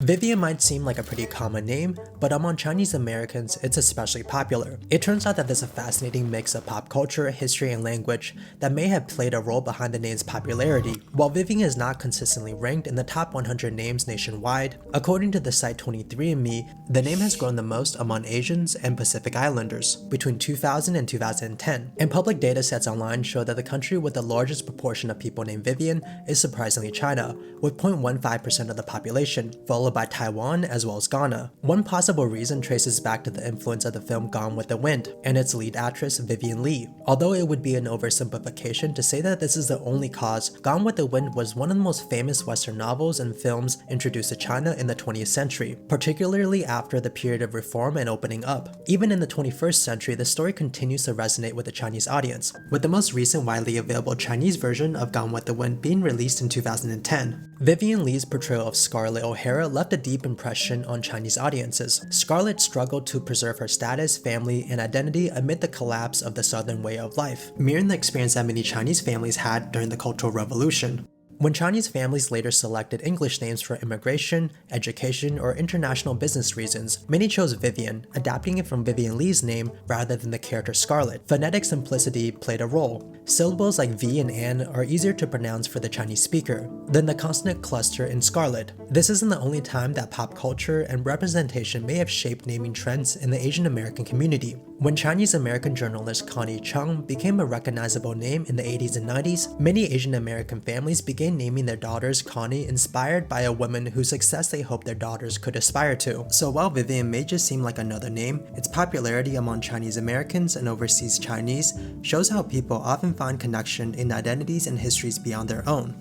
Vivian might seem like a pretty common name, but among Chinese Americans, it's especially popular. It turns out that there's a fascinating mix of pop culture, history, and language that may have played a role behind the name's popularity. While Vivian is not consistently ranked in the top 100 names nationwide, according to the site 23andMe, the name has grown the most among Asians and Pacific Islanders between 2000 and 2010. And public data sets online show that the country with the largest proportion of people named Vivian is surprisingly China, with 0.15% of the population, followed by Taiwan as well as Ghana. One possible reason traces back to the influence of the film Gone with the Wind and its lead actress Vivian Lee. Although it would be an oversimplification to say that this is the only cause, Gone with the Wind was one of the most famous Western novels and films introduced to China in the 20th century, particularly after the period of reform and opening up. Even in the 21st century, the story continues to resonate with the Chinese audience, with the most recent widely available Chinese version of Gone with the Wind being released in 2010. Vivian Lee's portrayal of Scarlett O'Hara left a deep impression on Chinese audiences. Scarlett struggled to preserve her status, family, and identity amid the collapse of the Southern way of life, mirroring the experience that many Chinese families had during the Cultural Revolution. When Chinese families later selected English names for immigration, education, or international business reasons, many chose Vivian, adapting it from Vivian Lee's name rather than the character Scarlett. Phonetic simplicity played a role. Syllables like V and An are easier to pronounce for the Chinese speaker than the consonant cluster in Scarlett. This isn't the only time that pop culture and representation may have shaped naming trends in the Asian American community. When Chinese American journalist Connie Chung became a recognizable name in the 80s and 90s, many Asian American families began naming their daughters Connie, inspired by a woman whose success they hoped their daughters could aspire to. So while Vivian may just seem like another name, its popularity among Chinese Americans and overseas Chinese shows how people often find connection in identities and histories beyond their own.